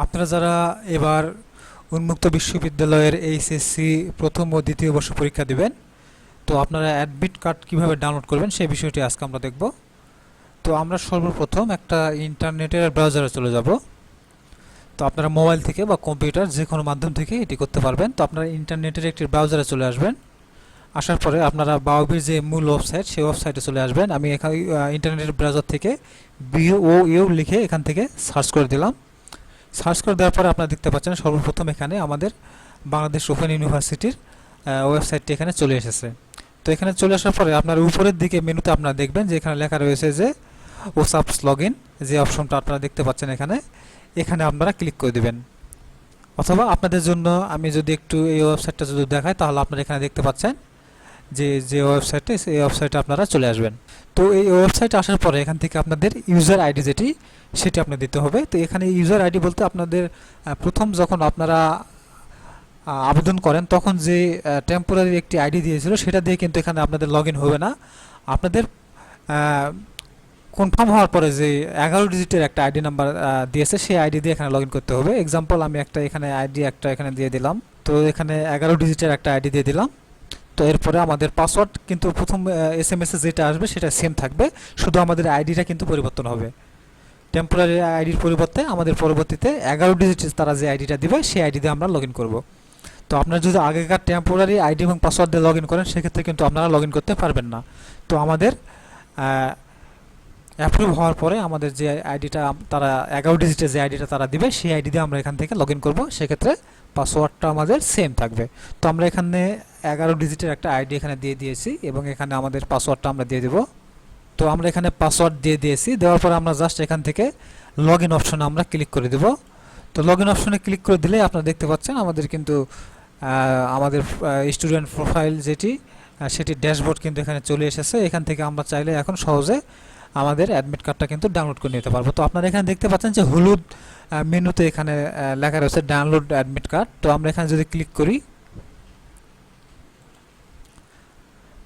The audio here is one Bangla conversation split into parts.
আপনারা যারা এবার উন্মুক্ত বিশ্ববিদ্যালয়ের এইচএসসি প্রথম ও দ্বিতীয় বর্ষ পরীক্ষা দিবেন, তো আপনারা অ্যাডমিট কার্ড কীভাবে ডাউনলোড করবেন সেই বিষয়টি আজকে আমরা দেখব। তো আমরা সর্বপ্রথম একটা ইন্টারনেটের ব্রাউজারে চলে যাব। তো আপনারা মোবাইল থেকে বা কম্পিউটার যে কোনো মাধ্যম থেকে এটি করতে পারবেন। তো আপনারা ইন্টারনেটের একটি ব্রাউজারে চলে আসবেন। আসার পরে আপনারা বাওবির যে মূল ওয়েবসাইট সেই ওয়েবসাইটে চলে আসবেন। আমি এখানে ইন্টারনেটের ব্রাউজার থেকে BOU লিখে এখান থেকে সার্চ করে দিলাম। সার্চ করে দেওয়ার পরে আপনারা দেখতে পাচ্ছেন সর্বপ্রথম এখানে আমাদের বাংলাদেশ ওপেন ইউনিভার্সিটির ওয়েবসাইটটি এখানে চলে এসেছে। তো এখানে চলে আসার পরে আপনার উপরের দিকে মেনুতে আপনারা দেখবেন যে এখানে লেখা রয়েছে যে ওসাপস লগইন, যে অপশনটা আপনারা দেখতে পাচ্ছেন এখানে আপনারা ক্লিক করে দেবেন। অথবা আপনাদের জন্য আমি যদি একটু এই ওয়েবসাইটটা যদি দেখাই, তাহলে আপনারা এখানে দেখতে পাচ্ছেন যে ওয়েবসাইটে, এই ওয়েবসাইটে আপনারা চলে আসবেন। তো এই ওয়েবসাইটে আসার পরে এখান থেকে আপনাদের ইউজার আইডি সেটি আপনার দিতে হবে। তো এখানে ইউজার আইডি বলতে আপনাদের প্রথম যখন আপনারা আবেদন করেন তখন যে টেম্পোরারি একটি আইডি দিয়েছিল সেটা দিয়ে কিন্তু এখানে আপনাদের লগইন হবে না। আপনাদের কনফার্ম হওয়ার পরে যে 11 ডিজিটের একটা আইডি নাম্বার দিয়েছে সেই আইডি দিয়ে এখানে লগইন করতে হবে। এক্সাম্পল আমি এখানে এখানে দিয়ে দিলাম। তো এখানে 11 ডিজিটের একটা আইডি দিয়ে দিলাম। তো এরপরে আমাদের পাসওয়ার্ড কিন্তু প্রথম SMS এ যেটা আসবে সেটা সেম থাকবে, শুধু আমাদের আইডিটা কিন্তু পরিবর্তন হবে। টেম্পোরারি আইডির পরিবর্তে আমাদের পরবর্তীতে 11 ডিজিট তারা যে আইডিটা দিবে সেই আইডি দিয়ে আমরা লগইন করব। তো আপনারা যদি আগেকার টেম্পোরারি আইডি এবং পাসওয়ার্ড দিয়ে লগইন করেন সেক্ষেত্রে কিন্তু আপনারা লগইন করতে পারবেন না। তো আমাদের অ্যাপ্রুভ হওয়ার পরে আমাদের যে আইডিটা তারা 11 ডিজিটের যে আইডিটা তারা দিবে সেই আইডি দিয়ে আমরা এখান থেকে লগইন করব। সেক্ষেত্রে পাসওয়ার্ডটা আমাদের সেম থাকবে। তো আমরা এখানে 11 ডিজিটের একটা আইডি এখানে দিয়ে দিয়েছি এবং এখানে আমাদের পাসওয়ার্ডটা আমরা দিয়ে দেব। তো আমরা এখানে পাসওয়ার্ড দিয়ে দিয়েছি, দেওয়ার পরে আমরা জাস্ট এখান থেকে লগইন অপশনে আমরা ক্লিক করে দেব। তো লগইন অপশনে ক্লিক করে দিলে আপনারা দেখতে পাচ্ছেন আমাদের কিন্তু আমাদের স্টুডেন্ট প্রোফাইল সেটি ড্যাশবোর্ড কিন্তু এখানে চলে এসেছে। এখান থেকে আমরা চাইলে এখন সহজে আমাদের অ্যাডমিট কার্ডটা কিন্তু ডাউনলোড করে নিতে পারবো। তো আপনারা এখানে দেখতে পাচ্ছেন যে হলুদ মেনুতে এখানে লেখা রয়েছে ডাউনলোড অ্যাডমিট কার্ড। তো আমরা এখানে যদি ক্লিক করি,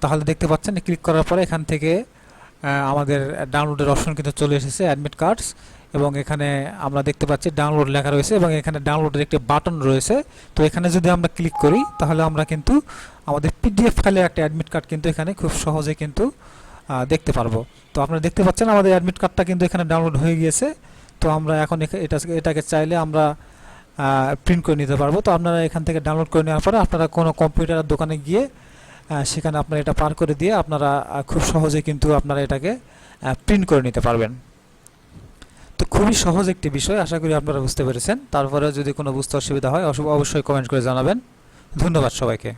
তাহলে দেখতে পাচ্ছেন ক্লিক করার পরে এখান থেকে আমাদের ডাউনলোডের অপশন কিন্তু চলে এসেছে অ্যাডমিট কার্ডস, এবং এখানে আমরা দেখতে পাচ্ছি ডাউনলোড লেখা রয়েছে এবং এখানে ডাউনলোডের একটি বাটন রয়েছে। তো এখানে যদি আমরা ক্লিক করি তাহলে আমরা কিন্তু আমাদের PDF ফাইলের একটা অ্যাডমিট কার্ড কিন্তু এখানে খুব সহজে কিন্তু দেখতে পারবো। তো আপনারা দেখতে পাচ্ছেন আমাদের অ্যাডমিট কার্ডটা কিন্তু এখানে ডাউনলোড হয়ে গিয়েছে। তো আমরা এখন এটাকে চাইলে আমরা প্রিন্ট করে নিতে পারবো। তো আপনারা এখান থেকে ডাউনলোড করে নেওয়ার পরে আপনারা কোনো কম্পিউটারের দোকানে গিয়ে সেখানে আপনারা এটা পার করে দিয়ে আপনারা খুব সহজে কিন্তু আপনারা এটাকে প্রিন্ট করে নিতে পারবেন। তো খুবই সহজ একটি বিষয়, আশা করি আপনারা বুঝতে পেরেছেন। তারপরে যদি কোনো বুঝতে অসুবিধা হয় অবশ্যই কমেন্ট করে জানাবেন। ধন্যবাদ সবাইকে।